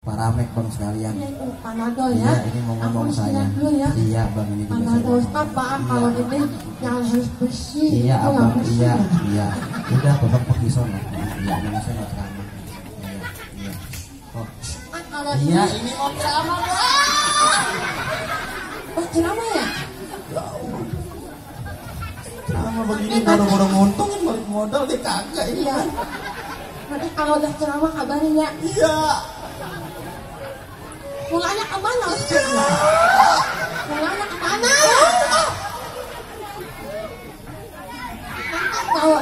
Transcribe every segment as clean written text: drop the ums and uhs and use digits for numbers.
Paramek bang sekalian. Panadol Iya, ya. ini mau ngomong Aku saya. dulu ya. Iya bang, ini juga Panadol saya. apa kalau ini yang harus bersih. Iya Itu abang, yang bersih. iya. Udah babak pergi sono. Iya, ini saya nggak ceramah. Iya. Oh, Kan kalau iya ini ini mau ceramah bang. oh ceramah ya. Ceramah begini baru-baru nguntungin balik modal dia kagak Iya. Nanti kalau udah ceramah kabarin ya. Iya. Pulangnya kemana? Pulangnya kemana? Tahu.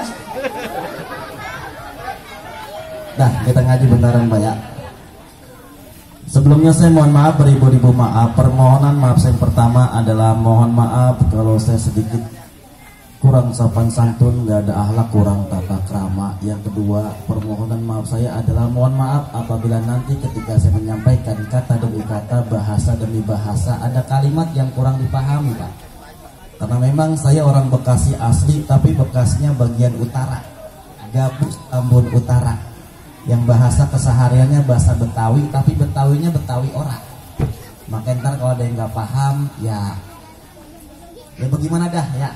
Dah, kita ngaji bentaran Pak ya. Sebelumnya saya mohon maaf beribu-ribu maaf. Permohonan maaf saya yang pertama adalah mohon maaf kalau saya sedikit kurang sopan santun, nggak ada akhlak, kurang tata krama. Yang kedua, permohonan maaf saya adalah mohon maaf apabila nanti ketika saya menyampaikan kata demi kata, bahasa demi bahasa, ada kalimat yang kurang dipahami Pak. Karena memang saya orang Bekasi asli, tapi Bekasinya bagian utara, Gabus Tambun Utara, yang bahasa kesehariannya bahasa Betawi, tapi Betawinya Betawi orang. Maka ntar kalau ada yang nggak paham, ya bagaimana dah ya.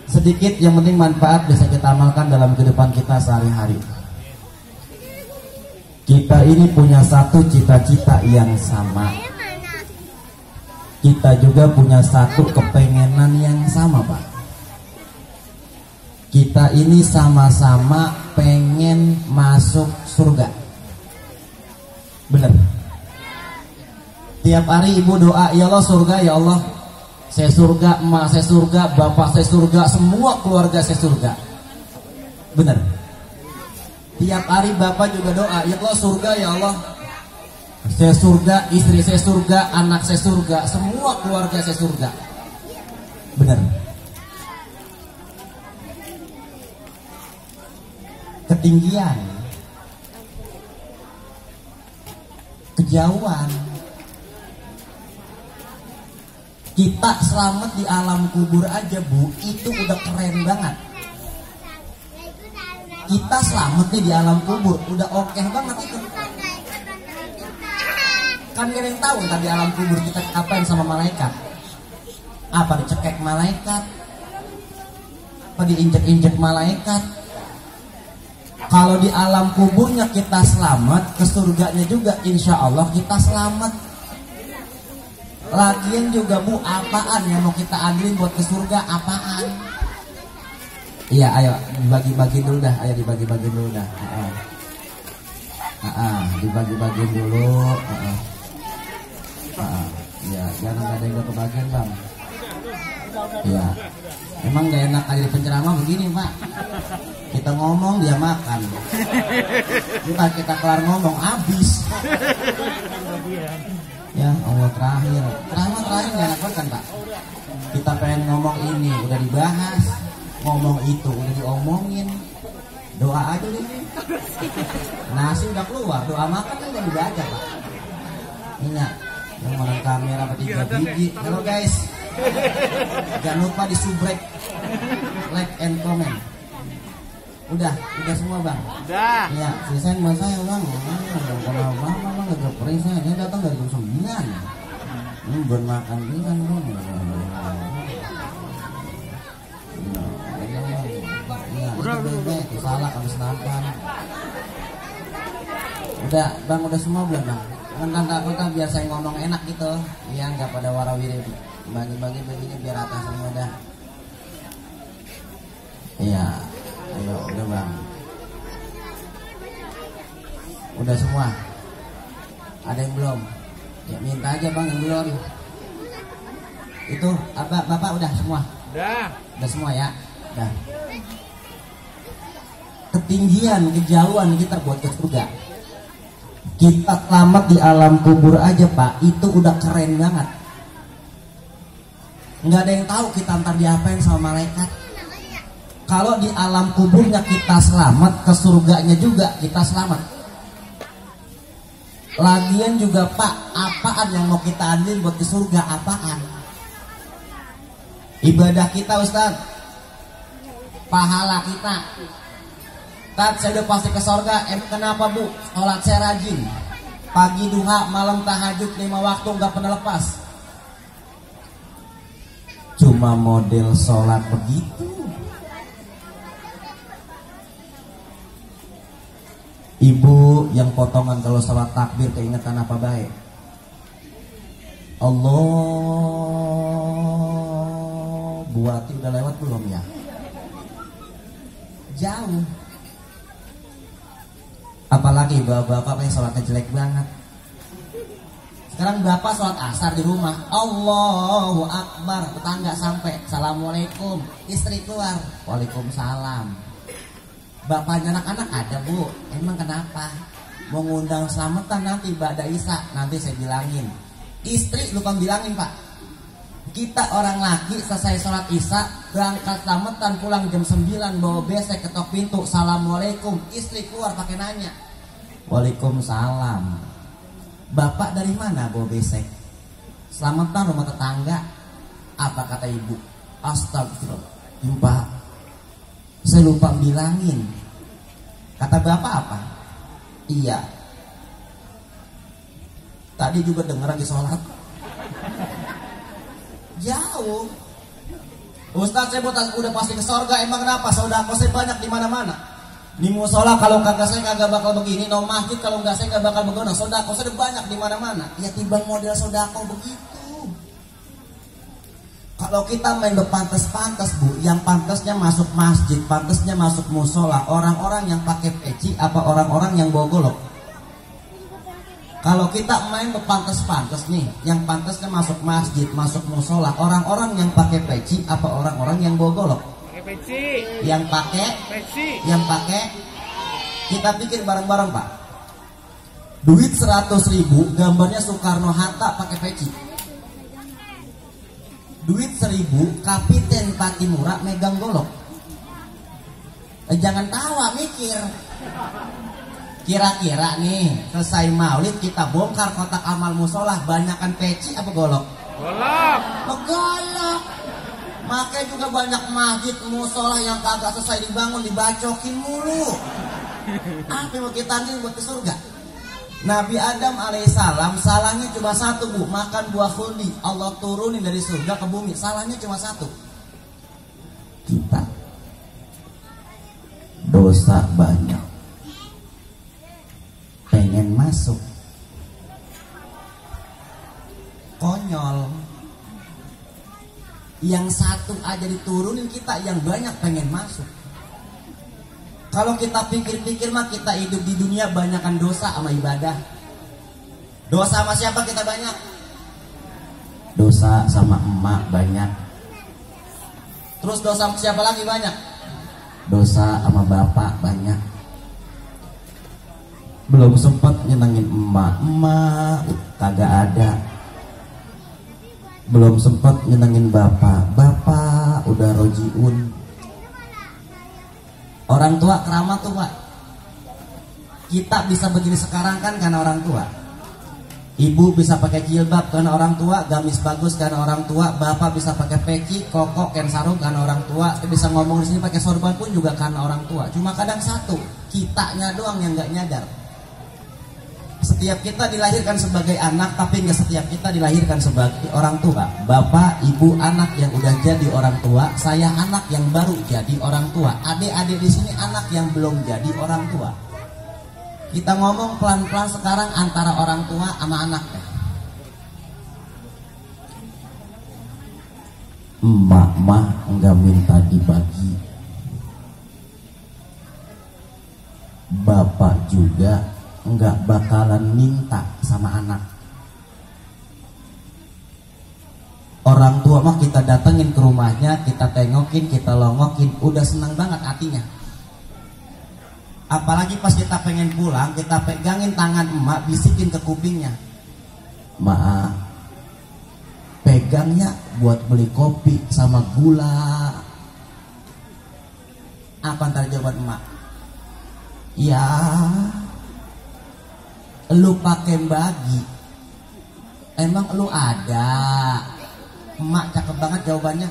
Sedikit yang penting manfaat bisa kita amalkan dalam kehidupan kita sehari-hari. Kita ini punya satu cita-cita yang sama. Kita juga punya satu kepengenan yang sama Pak. Kita ini sama-sama pengen masuk surga. Bener. Tiap hari ibu doa, ya Allah surga, ya Allah saya surga, emak saya surga, bapak saya surga, semua keluarga saya surga. Bener. Tiap hari bapak juga doa, ya Allah surga, ya Allah saya surga, istri saya surga, anak saya surga, semua keluarga saya surga. Bener. Ketinggian, kejauhan, kita selamat di alam kubur aja Bu, itu udah keren banget. Kita selamat nih di alam kubur, udah oke banget itu. Kan gak ada yang tahu ntar di alam kubur kita apain sama malaikat. Apa dicekek malaikat, apa diinjek-injek malaikat. Kalau di alam kuburnya kita selamat, ke surganya juga insya Allah kita selamat. Lagian juga Bu, apaan yang mau kita ambilin buat ke surga, apaan? Iya, ayo dibagi-bagi dulu dah, ayo dibagi-bagi dulu dah. Dibagi-bagi dulu. Ya, jangan ada yang gak kebagian Bang. Ya, emang gak enak aja di penceramah begini Pak. Kita ngomong dia makan. Kita kelar ngomong habis. Ya Allah terakhir gak enak kan Pak. Kita pengen ngomong ini udah dibahas, ngomong itu udah diomongin, doa aja deh. Nasi udah keluar, doa makan kan udah dibaca Pak. Minyak yang mana kamera 3 biji. Halo guys, jangan lupa di subrek, like and comment. Udah semua Bang. Udah. Iya, selesai sama saya Bang. Kalau Bang gak perih saya, dia datang dari jam 9. Ini belum makan ikan Bang. Udah bebek, salak habis makan. Udah Bang, udah semua belum Bang? Kan biar saya ngomong enak gitu. Iya, nggak pada warawiri. Bagi-bagi baginya biar rata semua dah. Iya. Ayo, udah Bang. Udah semua. Ada yang belum? Ya minta aja Bang yang belum. Itu Bapak udah semua? Udah semua ya? Udah. Ketinggian, kejauhan kita buat ke surga. Kita selamat di alam kubur aja Pak, itu udah keren banget. Nggak ada yang tahu kita ntar diapain sama malaikat. Kalau di alam kuburnya kita selamat, ke surganya juga kita selamat. Lagian juga Pak, apaan yang mau kita ambil buat ke surga, apaan? Ibadah kita Ustaz, pahala kita. Tat, saya udah pasti ke surga. Kenapa Bu? Sholat saya rajin. Pagi duha, malam tahajud, 5 waktu nggak pernah lepas. Cuma model sholat begitu. Ibu yang potongan kalau sholat takbir keingetan apa baik? Allah, buati udah lewat belum ya? Jauh. Apalagi bapak-bapak yang sholatnya jelek banget. Sekarang bapak sholat asar di rumah, Allahu Akbar, tetangga sampai, Assalamualaikum, istri keluar, Waalaikumsalam. Bapaknya anak-anak ada bu, emang kenapa? Mau ngundang selamatan nanti ba'da isya, nanti saya bilangin. Istri lupa bilangin pak, kita orang laki selesai sholat isya, berangkat selamatan pulang jam 9, bawa besek ketok pintu, Assalamualaikum, istri keluar pakai nanya, Waalaikumsalam. Bapak dari mana bawa besek? Selamatan rumah tetangga. Apa kata ibu? Astagfirullah, Pak, saya lupa bilangin. Kata bapak apa? Iya, tadi juga dengar lagi sholat. Jauh. Ustaz, saya udah pasti ke sorga. Emang kenapa? Saudara saya banyak di mana-mana. Di musola kalau kagak saya kagak bakal begini. No masjid kalau enggak saya kagak bakal begono. Saudara saya banyak di mana-mana. Ya timbang model saudara begitu. Kalau kita main berpantas-pantas bu, yang pantasnya masuk masjid, pantasnya masuk musola, orang-orang yang pakai peci apa orang-orang yang bawa golok? Kalau kita main berpantas-pantas nih, yang pantasnya masuk masjid, masuk musola, orang-orang yang pakai peci apa orang-orang yang bawa golok? Pakai peci. Yang pakai peci. Yang pakai. Kita pikir bareng-bareng pak. Duit 100.000, gambarnya Soekarno Hatta pakai peci. Duit 1.000, Kapiten Patimura megang golok. Jangan tawa, mikir. Kira-kira nih, selesai maulid kita bongkar kotak amal musola, banyakan peci apa golok? Golok. Golok. Makanya juga banyak masjid musola yang kagak selesai dibangun dibacokin mulu. Apa mau kita ambil buat ke surga? Nabi Adam alaihissalam salahnya cuma satu bu, makan buah khuldi. Allah turunin dari surga ke bumi, salahnya cuma satu. Kita dosa banyak, pengen masuk, konyol. Yang satu aja diturunin kita, yang banyak pengen masuk. Kalau kita pikir-pikir mah kita hidup di dunia banyakkan dosa sama ibadah. Dosa sama siapa kita banyak? Dosa sama emak banyak. Terus dosa sama siapa lagi banyak? Dosa sama bapak banyak. Belum sempat nyenengin emak, kagak ada. Belum sempat nyenengin bapak udah rojiun. Orang tua keramat tuh pak. Kita bisa begini sekarang kan karena orang tua. Ibu bisa pakai jilbab karena orang tua, gamis bagus karena orang tua, bapak bisa pakai peci, koko, ken sarung karena orang tua, bisa ngomong di sini pakai sorban pun juga karena orang tua. Cuma kadang satu, kitanya doang yang nggak nyadar. Setiap kita dilahirkan sebagai anak, tapi nggak setiap kita dilahirkan sebagai orang tua. Bapak, ibu, anak yang udah jadi orang tua, saya anak yang baru jadi orang tua. Adik-adik di sini anak yang belum jadi orang tua. Kita ngomong pelan-pelan sekarang antara orang tua sama anak. Emak mah nggak minta dibagi. Bapak juga nggak bakalan minta sama anak. Orang tua mah kita datengin ke rumahnya, kita tengokin, kita longokin, udah senang banget hatinya. Apalagi pas kita pengen pulang, kita pegangin tangan emak, bisikin ke kupingnya, "Maaf, pegangnya buat beli kopi sama gula." Apa ntar jawaban emak? "Ya, lu pakai bagi, emang lu ada?" Emak cakep banget jawabannya.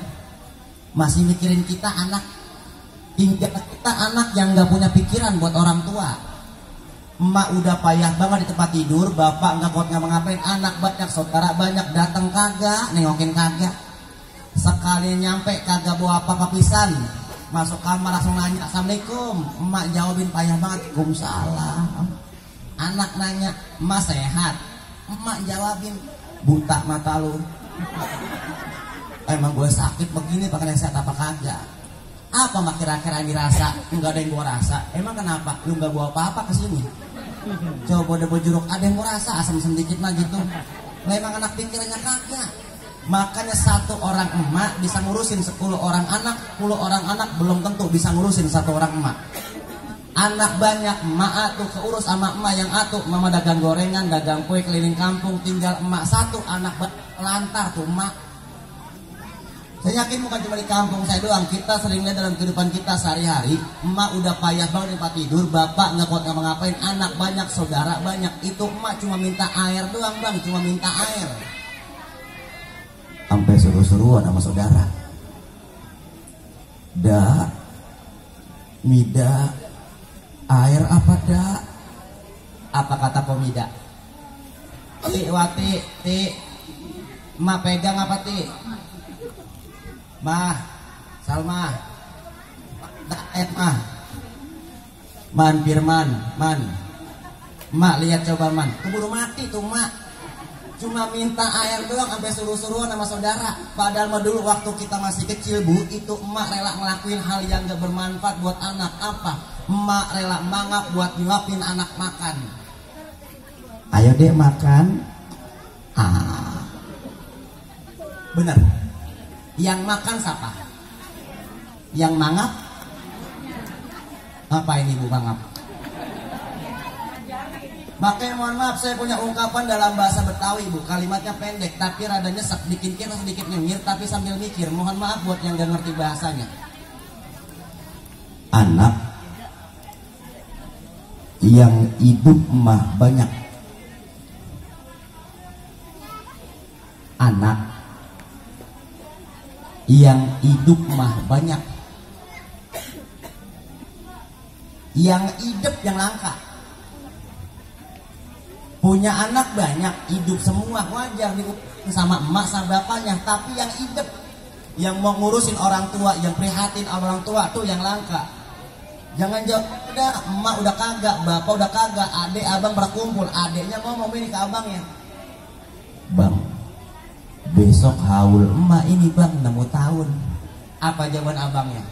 Masih mikirin kita anak. Hingga kita anak yang gak punya pikiran buat orang tua. Emak udah payah banget di tempat tidur, bapak nggak kuat ngapain, anak banyak, saudara banyak, datang kagak, nengokin kagak. Sekali nyampe kagak bawa apa-apa pisan, masuk kamar langsung nanya assalamualaikum. Emak jawabin payah banget, waalaikumsalam. Anak nanya, emak sehat? Emak jawabin, buta mata lu. Emang gue sakit begini pakai sehat apa kagak? Apa mak kira-kira yang dirasa? Enggak ada yang gue rasa. Emang kenapa? Lu nggak bawa apa-apa ke sini? Coba udah jeruk, ada yang gue rasa asam sedikit mah gitu. Memang anak pikirannya kagak. Makanya satu orang emak bisa ngurusin 10 orang anak, 10 orang anak belum tentu bisa ngurusin satu orang emak. Anak banyak, emak atuh keurus sama emak yang atuh. Mama dagang gorengan, dagang kue keliling kampung, tinggal emak satu, anak lantar tuh emak. Saya yakin bukan cuma di kampung saya doang, kita sering lihat dalam kehidupan kita sehari-hari. Emak udah payah banget di tempat tidur, bapak nggak kuat ngapa-ngapain, anak banyak, saudara banyak. Itu emak cuma minta air doang bang, cuma minta air. Sampai suruh-suruan sama saudara. Mida, air apa dak? Apa kata pemida? Ti wati, ti, emak pegang apa ti? Mah, Salma, mah, Man Firman, man, mak lihat coba man, keburu mati tuh mak, cuma minta air doang sampai suruh-suruan sama saudara. Padahal mah dulu waktu kita masih kecil bu, itu emak rela ngelakuin hal yang gak bermanfaat buat anak. Apa? Emak rela mangap buat nyuapin anak makan. Ayo dek makan. Bener. Yang makan siapa? Yang mangap? Apa ini bu mangap? Makanya mohon maaf, saya punya ungkapan dalam bahasa Betawi bu, kalimatnya pendek tapi rada nyesek, bikin kita sedikit nyengir tapi sambil mikir. Mohon maaf buat yang gak ngerti bahasanya. Anak yang hidup mah banyak. Anak yang hidup mah banyak, yang hidup yang langka. Punya anak banyak, hidup semua wajar diurusin sama emak sama bapaknya. Tapi yang hidup, yang mau ngurusin orang tua, yang prihatin orang tua tuh yang langka. Jangan jawab udah emak udah kagak, bapak udah kagak, adik abang berkumpul, adiknya mau ini ke abangnya. Bang, besok haul emak ini bang 6 tahun. Apa jawaban abangnya?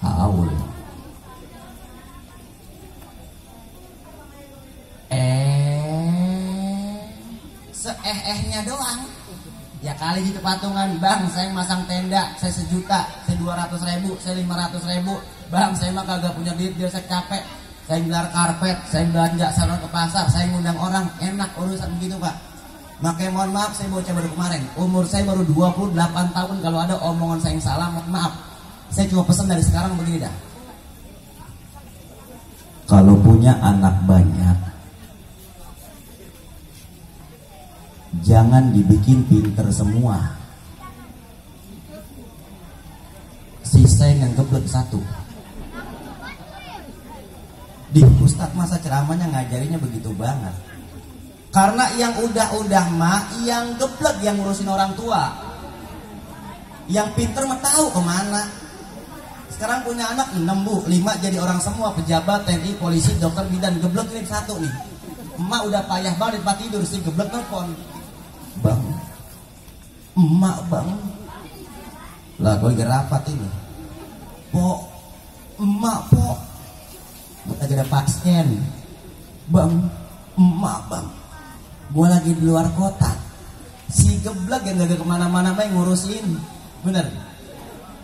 Haul. Seehnya doang. Ya kali gitu patungan, bang saya masang tenda, saya 1 juta, saya 200.000, saya 500.000. Bang saya mah kagak punya duit, biar saya capek. Saya gelar karpet, saya belanja, saya ke pasar, saya ngundang orang, enak urusan begitu pak. Makanya mohon maaf, saya bocah baru kemarin, umur saya baru 28 tahun. Kalau ada omongan saya yang salah, maaf. Saya cuma pesan dari sekarang begini dah. Kalau punya anak banyak, jangan dibikin pinter semua. Sisa yang geblek 1. Di Ustadz masa ceramahnya ngajarinya begitu banget. Karena yang udah mah, yang geblek yang ngurusin orang tua. Yang pinter mah tahu kemana. Sekarang punya anak 6 bu, 5 jadi orang semua, pejabat, TNI, polisi, dokter, bidan. Geblek ini 1 nih. Emak udah payah banget di tempat tidur, si geblek telepon. Bang, emak bang. Lah gue lagi rapat ini. Po, emak po. Lagi ada pasien. Bang, emak bang. Gue lagi di luar kota. Si geblek yang gak kemana-mana main ngurusin. Bener.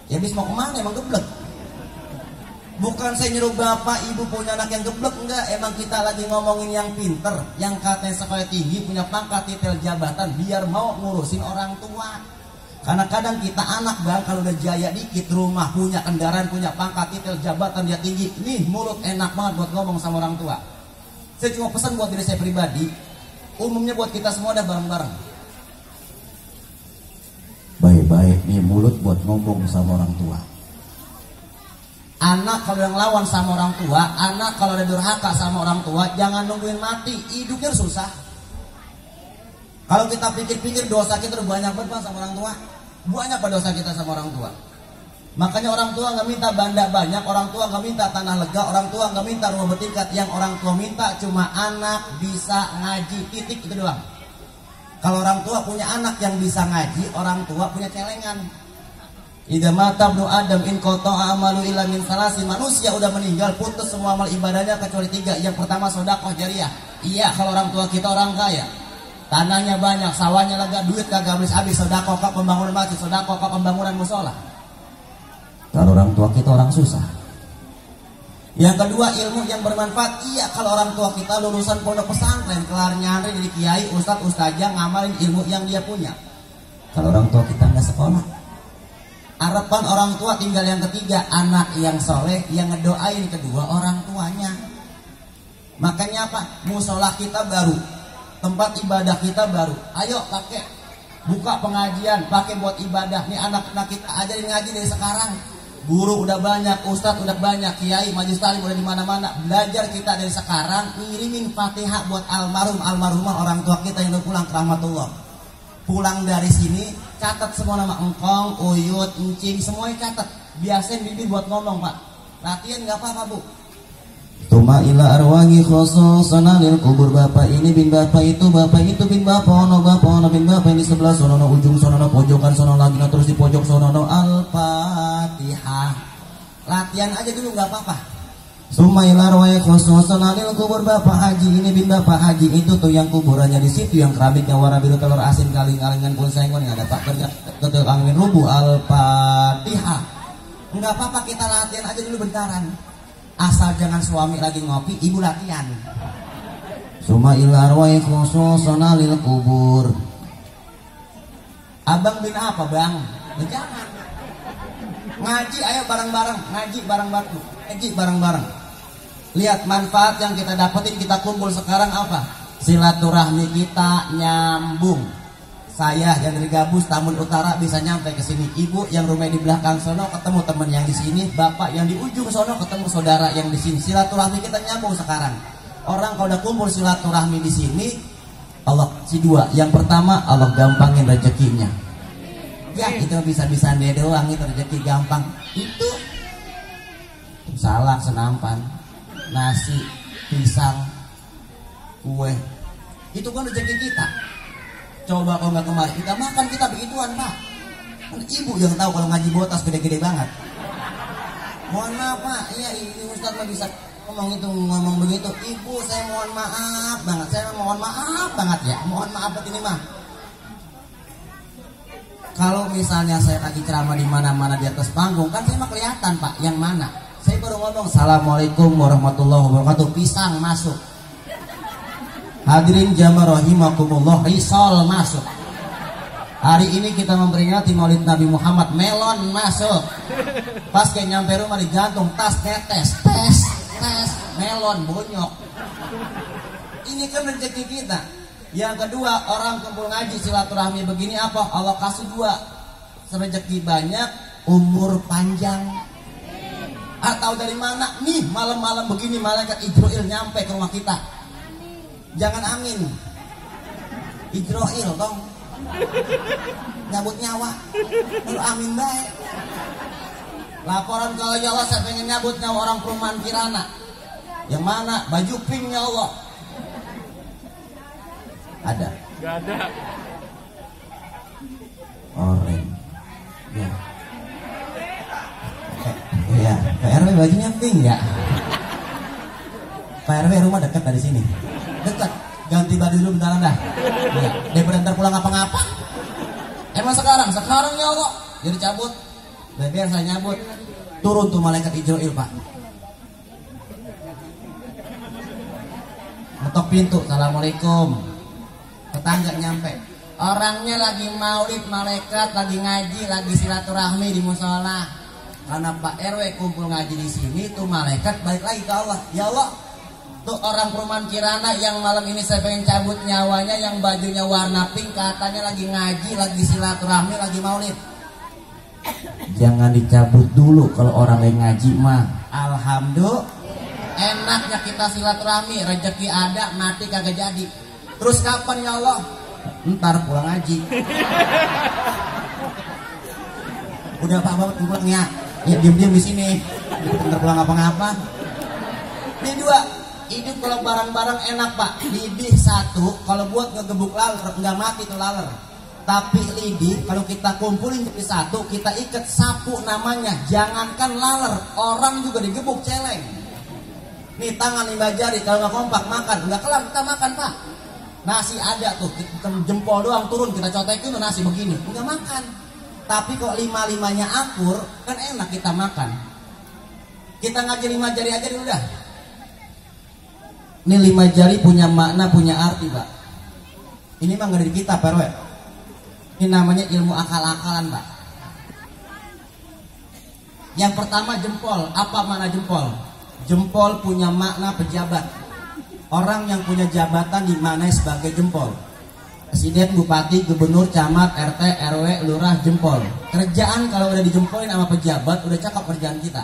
Ya bis mau kemana emang geblek. Bukan saya nyuruh bapak ibu punya anak yang geblek, enggak. Emang kita lagi ngomongin yang pinter, yang katanya sekolah tinggi, punya pangkat titel jabatan, biar mau ngurusin orang tua. Karena kadang kita anak bang, kalau udah jaya dikit, rumah, punya kendaraan, punya pangkat titel jabatan, dia tinggi, nih mulut enak banget buat ngomong sama orang tua. Saya cuma pesan buat diri saya pribadi, umumnya buat kita semua dah bareng-bareng. Baik-baik nih mulut buat ngomong sama orang tua. Anak kalau yang lawan sama orang tua, anak kalau ada durhaka sama orang tua, jangan nungguin mati, hidupnya susah. Kalau kita pikir-pikir dosa kita udah banyak banget sama orang tua. Banyak apa dosa kita sama orang tua. Makanya orang tua nggak minta banda banyak, orang tua nggak minta tanah lega, orang tua nggak minta rumah bertingkat. Yang orang tua minta cuma anak bisa ngaji, titik, itu doang. Kalau orang tua punya anak yang bisa ngaji, orang tua punya celengan. Idza mata ibnu Adam in qata'a amalu illa min salasi. Manusia udah meninggal putus semua amal ibadahnya kecuali 3. Yang pertama sedekah jariyah. Iya, kalau orang tua kita orang kaya, tanahnya banyak, sawahnya lega, duit kagak habis-habis, sedekah ke pembangunan masjid, sedekah ke pembangunan mushola. Kalau orang tua kita orang susah. Yang kedua, ilmu yang bermanfaat. Iya, kalau orang tua kita lulusan pondok pesantren, kelar nyantri jadi kiai, ustadz, ustazah, ngamalin ilmu yang dia punya. Kalau orang tua kita nggak sekolah, harapan orang tua tinggal yang ketiga, anak yang soleh yang ngedoain kedua orang tuanya. Makanya apa? Musola kita baru, tempat ibadah kita baru. Ayo pakai, buka pengajian, pakai buat ibadah. Nih anak-anak kita ajarin ngaji dari sekarang. Guru udah banyak, ustadz udah banyak, kiai, majelis taklim udah di mana-mana. Belajar kita dari sekarang, ngirimin Fatihah buat almarhumah orang tua kita yang udah pulang ke rahmatullah. Pulang dari sini, catat semua nama engkong, uyut, encing, semuanya catat. Biasain bibir buat ngomong, Pak. Latihan nggak apa-apa, Bu. Tuma ila arwangi khososan lil kubur. Bapak ini bin bapak itu bin bapak ono bin bapak yang di sebelah sonono ujung sonono pojokan sonono lagi terus di pojok sonono. Al-Fatihah. Latihan aja dulu nggak apa-apa. Tuma ila arwangi khososan lil kubur. Bapak haji ini bin bapak haji itu tuh yang kuburannya di situ, yang keramiknya warna biru telur asin kaling-kalingan pun sengon yang ada pak kerja ketul angin rubuh. Al-Fatihah. Nggak apa-apa, kita latihan aja dulu bentaran. Asal jangan suami lagi ngopi, ibu latihan. Suma ilar wa khususana lil kubur. Abang bin apa, Bang? Jangan. Ngaji ayo bareng-bareng, ngaji bareng-bareng. Lihat manfaat yang kita dapetin, kita kumpul sekarang apa? Silaturahmi kita nyambung. Saya yang dari Gabus Tamun Utara bisa nyampe ke sini. Ibu yang rumah di belakang sono ketemu teman yang di sini. Bapak yang di ujung sono ketemu saudara yang di sini. Silaturahmi kita nyambung sekarang. Orang kalau udah kumpul silaturahmi di sini, Allah si dua. Yang pertama, Allah gampangin rezekinya. Ya itu bisa-bisa dia doang, itu rezeki gampang. Itu salak senampan, nasi, pisang, kue. Itu kan rezeki kita. Coba kalau nggak kemarin kita makan, kita begituan, Pak. Ibu yang tahu kalau ngaji botas gede-gede banget. Mohon maaf, Pak. Iya, ini Ustaz mah bisa ngomong begitu. Ibu, saya mohon maaf banget. Saya mohon maaf banget ya. Mohon maaf ini mah. Kalau misalnya saya lagi ceramah di mana-mana di atas panggung, kan saya mah kelihatan, Pak. Yang mana? Saya baru ngomong Assalamualaikum warahmatullahi wabarakatuh. Pisang masuk. Hadirin jamaah rahimakumullah, risol masuk. Hari ini kita memperingati Maulid Nabi Muhammad, melon masuk. Pas kayak nyampe rumah digantung tas tetes, tes, melon bonyok. Ini kan rezeki kita. Yang kedua, orang kumpul ngaji silaturahmi begini apa? Allah kasih dua, rezeki banyak, umur panjang. Atau dari mana? Nih malam-malam begini malaikat Jibril nyampe ke rumah kita. Jangan amin, Ijroil dong, nyabut nyawa. Lalu amin baik. Laporan kalau ya Allah, saya pengen nyabut nyawa orang perumahan Kirana. Yang mana? Baju pink ya Allah. Ada? Gak ada. Orange. Ya. Ya, PRW bajunya pink ya. PRW rumah dekat dari sini. Dekat, ganti baju dulu bentaran dah. Ya, daripada ntar pulang ngapa-ngapa. Emang sekarang ya Allah. Jadi cabut, biar saya nyabut. Turun tuh malaikat Ijroil, Pak. Ngetok pintu, Assalamualaikum. Tetangga nyampe. Orangnya lagi maulid, malaikat lagi ngaji, lagi silaturahmi di musola. Karena Pak RW kumpul ngaji di sini, tuh malaikat balik lagi ke Allah. Ya Allah, tuh orang perumahan Kirana yang malam ini saya pengen cabut nyawanya, yang bajunya warna pink, katanya lagi ngaji, lagi silaturahmi, lagi maulid. Jangan dicabut dulu kalau orang yang ngaji mah. Alhamdulillah. Enaknya kita silaturahmi, rezeki ada, mati kagak jadi. Terus kapan ya Allah? Ntar pulang ngaji. Udah Pak Bapak pulang ya. Ya diam-diam di sini. Ntar pulang apa-apa. Ini dua. Hidup kalau barang-barang enak Pak. Lidih satu, kalau buat ngegebuk laler, nggak mati tuh laler. Tapi lidih kalau kita kumpulin jadi satu, kita ikat sapu namanya. Jangankan laler, orang juga digebuk celeng. Nih tangan 5 jari kalau nggak kompak makan, nggak kelar kita makan Pak. Nasi ada tuh, kita jempol doang turun kita cotekin nasi begini, nggak makan. Tapi kok 5-5-nya akur, kan enak kita makan. Kita ngaji 5 jari aja dulu dah. Ini 5 jari punya makna, punya arti Pak. Ini mah nggak dari kita Pak Rw. Ini namanya ilmu akal-akalan Pak. Yang pertama jempol, apa makna jempol? Jempol punya makna pejabat. Orang yang punya jabatan dimaknai sebagai jempol. Presiden, bupati, gubernur, camat, RT, RW, lurah, jempol. Kerjaan kalau udah dijempolin sama pejabat, udah cakep kerjaan kita.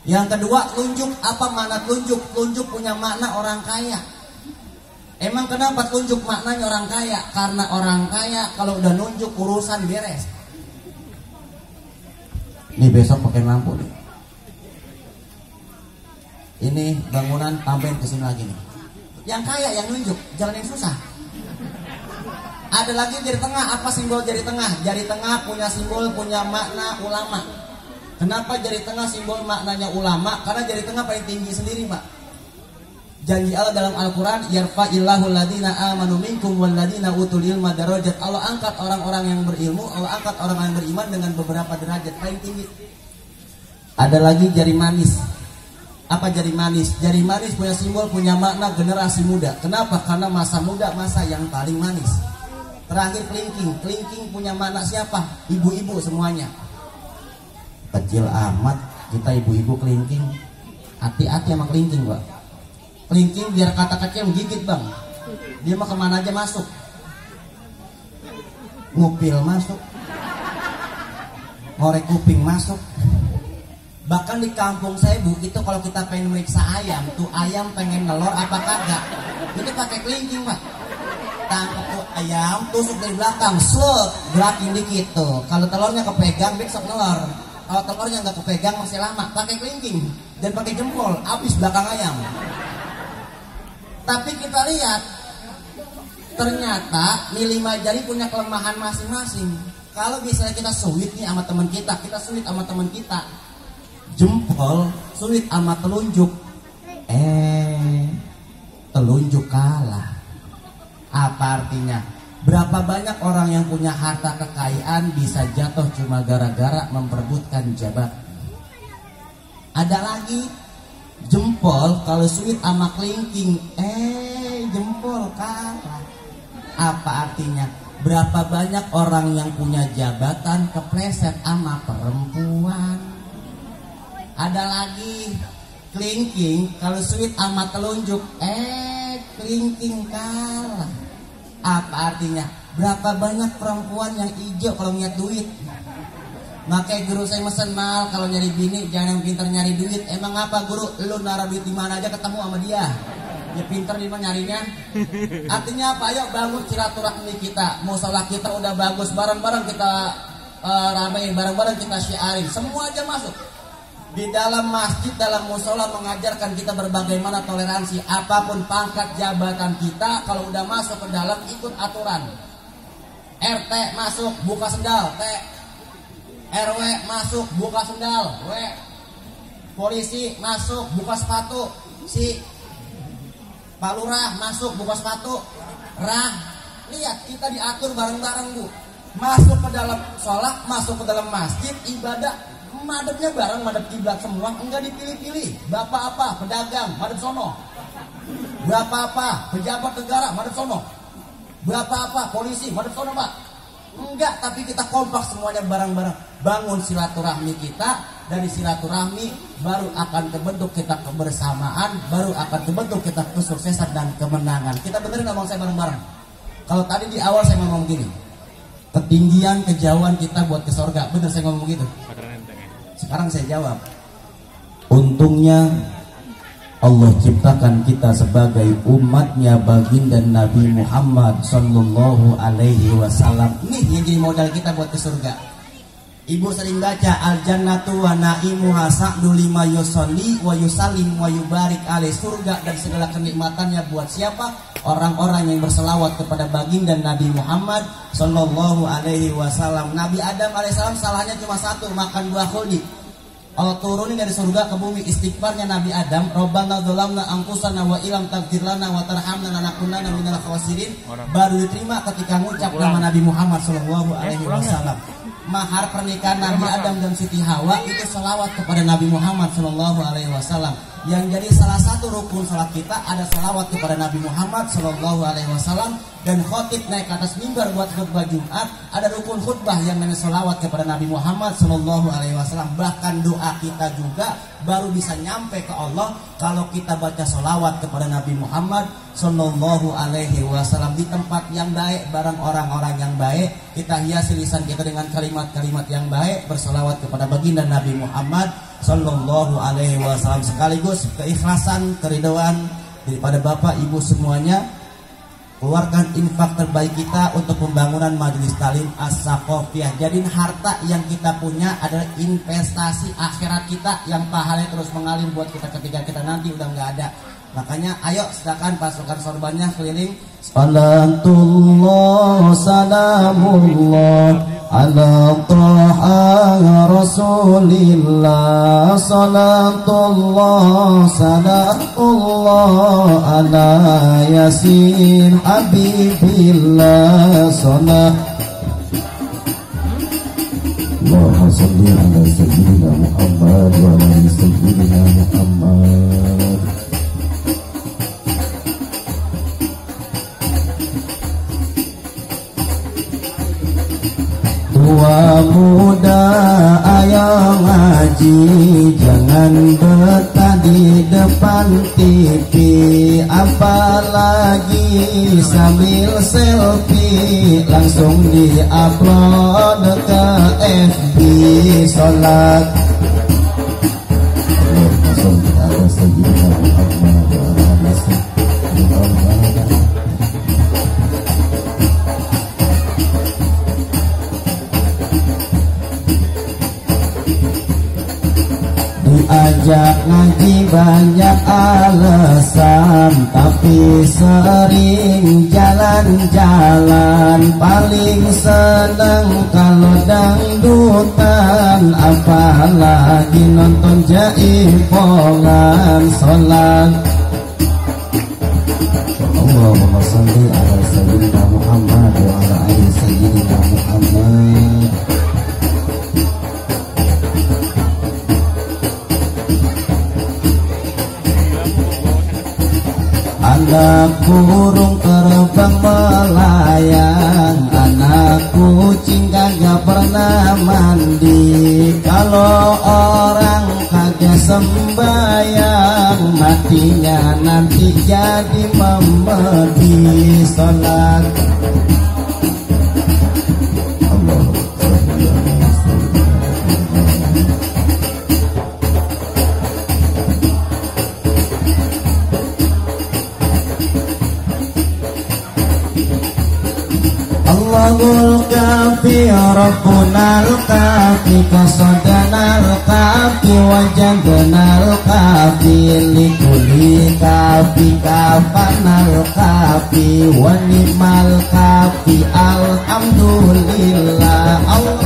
Yang kedua, telunjuk. Apa makna telunjuk? Telunjuk punya makna orang kaya. Emang kenapa telunjuk maknanya orang kaya? Karena orang kaya kalau udah nunjuk urusan beres. Ini besok pakai lampu nih. Ini bangunan tambahin kesini lagi nih. Yang kaya yang nunjuk, jalan yang susah. Ada lagi jari tengah. Apa simbol jari tengah? Jari tengah punya simbol, punya makna ulama. Kenapa jari tengah simbol maknanya ulama? Karena jari tengah paling tinggi sendiri Pak. Janji Allah dalam Al-Quran, yarfa'illahu alladhina amanu minkum walladhina utul ilma darajat. Allah angkat orang-orang yang berilmu, Allah angkat orang yang beriman dengan beberapa derajat paling tinggi. Ada lagi jari manis. Apa jari manis? Jari manis punya simbol, punya makna generasi muda. Kenapa? Karena masa muda masa yang paling manis. Terakhir kelingking. Kelingking punya makna siapa? Ibu-ibu semuanya. Kecil amat kita ibu-ibu kelingking. Hati-hati sama kelingking Pak. Kelingking biar kata kecil gigit Bang. Dia mah kemana aja masuk. Ngupil masuk. Ngorek kuping masuk. Bahkan di kampung saya Bu, itu kalau kita pengen meriksa ayam, tuh ayam pengen nelor apa kagak, itu pakai kelingking Pak. Tangkap tuh ayam, tusuk dari belakang, gerakin dikit tuh. Kalau telurnya kepegang, besok nelor. Kalau telurnya nggak kepegang masih lama, pakai kelingking dan pakai jempol, habis belakang ayam. Tapi kita lihat, ternyata nih 5 jari punya kelemahan masing-masing. Kalau misalnya kita sulit nih sama teman kita sulit sama teman kita. Jempol sulit sama telunjuk, telunjuk kalah. Apa artinya? Berapa banyak orang yang punya harta kekayaan bisa jatuh cuma gara-gara memperebutkan jabatan. Ada lagi jempol kalau sulit sama kelingking, jempol kalah. Apa artinya? Berapa banyak orang yang punya jabatan kepleset sama perempuan. Ada lagi kelingking kalau sweet sama telunjuk, kelingking kalah. Apa artinya? Berapa banyak perempuan yang hijau kalau ngeliat duit. Makanya guru saya mesen mal kalau nyari bini jangan yang pintar nyari duit. Emang apa guru? Lu naruh duit di mana aja ketemu sama dia. Ya pinter nih mah nyarinya. Artinya apa? Ayo bangun silaturahmi kita. Musola kita udah bagus, bareng-bareng kita ramein, bareng-bareng kita syiarin. Semua aja masuk. Di dalam masjid, dalam musola mengajarkan kita berbagaimana toleransi. Apapun pangkat jabatan kita, kalau udah masuk ke dalam ikut aturan. RT masuk buka sendal, T. RW masuk buka sendal, W. Polisi masuk buka sepatu, si. Pak Lurah masuk buka sepatu, Rah. Lihat kita diatur bareng-bareng Bu. Masuk ke dalam sholat, masuk ke dalam masjid, ibadah. Madepnya bareng, madep kiblat semua, enggak dipilih-pilih. Bapak apa? Pedagang, madep sono. Bapak apa? Pejabat negara, madep sono. Bapak apa? Polisi, madep sono Pak. Enggak, tapi kita kompak semuanya bareng-bareng. Bangun silaturahmi kita. Dari silaturahmi baru akan terbentuk kita kebersamaan, baru akan terbentuk kita kesuksesan dan kemenangan. Kita benerin ngomong saya bareng-bareng. Kalau tadi di awal saya ngomong gini, ketinggian kejauhan kita buat ke surga. Bener saya ngomong gitu? Sekarang saya jawab, untungnya Allah ciptakan kita sebagai umatnya baginda Nabi Muhammad Sallallahu Alaihi Wasallam. Ini yang jadi modal kita buat ke surga. Ibu sering baca al-jannatu wa na'imuha sa'du lima yusolli wa yusalim wa yubarik alaih. Surga dan segala kenikmatannya buat siapa? Orang-orang yang berselawat kepada baginda Nabi Muhammad Sallallahu Alaihi Wasallam. Nabi Adam alaihissalam salahnya cuma satu, makan buah khuldi. Allah turunin dari surga ke bumi. Istighfarnya Nabi Adam, Rabbana dzalamna anfusana wa illam taghfir lana wa tarhamna lanakunanna minal khasirin, baru diterima ketika ngucap nama Nabi Muhammad Sallallahu Alaihi Wasallam. Mahar pernikahan Nabi Adam dan Siti Hawa itu selawat kepada Nabi Muhammad Sallallahu Alaihi Wasallam. Yang jadi salah satu rukun salat kita ada selawat kepada Nabi Muhammad Sallallahu Alaihi Wasallam. Dan khotib naik ke atas mimbar buat khutbah Jumat, ada rukun khutbah yang namanya selawat kepada Nabi Muhammad Sallallahu Alaihi Wasallam. Bahkan doa kita juga baru bisa nyampe ke Allah kalau kita baca selawat kepada Nabi Muhammad Sallallahu Alaihi Wasallam di tempat yang baik, bareng orang-orang yang baik. Kita hiasi lisan kita dengan kalimat-kalimat yang baik, berselawat kepada baginda Nabi Muhammad Sallallahu Alaihi Wasallam. Sekaligus keikhlasan, keridhaan daripada Bapak Ibu semuanya. Keluarkan infak terbaik kita untuk pembangunan majelis talim as-saqafiyah. Jadi harta yang kita punya adalah investasi akhirat kita yang pahalanya terus mengalir buat kita ketika kita nanti udah nggak ada. Makanya ayo silakan pasukan sorbannya keliling. Salatullah salamullah ala taha rasulillah. Salatullah salamullah ala yasin habibillah. Salat Allahumma salli ala sayyidina Muhammad wa ala sayyidina Muhammad. Tua muda ayo ngaji, jangan betah di depan TV, apalagi sambil selfie, langsung di-upload ke FB. Sholat Allahumma sholli ala sayyidina Muhammad wa ala sayyidina Muhammad. Diajak ngaji banyak alasan, tapi sering jalan-jalan. Paling seneng kalau dangdutan, apalagi nonton jaipongan. Sholat Allahumma sholli ala sayyidina Muhammad wa ala ali sayyidina Muhammad. Anak burung terbang melayang, anak kucing kagak pernah mandi. Kalau orang kagak sembayang, matinya nanti jadi memedi. Sholat Allahul kafi Rabbunal kafi qasadanal kafi wajadanal kafi likuli kafi kafanal kafi wa ni'mal kafi alhamdulillah. Allah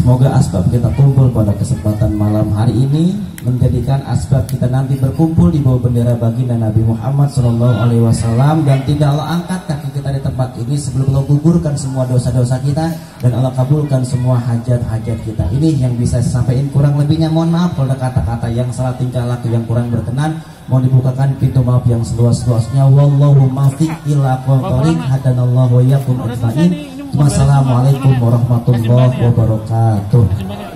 semoga asbab kita kumpul pada kesempatan malam hari ini menjadikan asbab kita nanti berkumpul di bawah bendera baginda Nabi Muhammad Sallallahu Alaihi Wasallam, dan tidak Allah angkat kaki kita di tempat ini sebelum Allah gugurkan semua dosa-dosa kita dan Allah kabulkan semua hajat-hajat kita. Ini yang bisa saya sampaikan, kurang lebihnya mohon maaf kalau ada kata-kata yang salah, tingkah laku yang kurang berkenan. Mau dibukakan pintu maaf yang seluas-luasnya. Wallahu muwaffiq ila aqwamit thoriq. Hadanallahu wa iyyakum ajmain. Wassalamualaikum warahmatullahi wabarakatuh.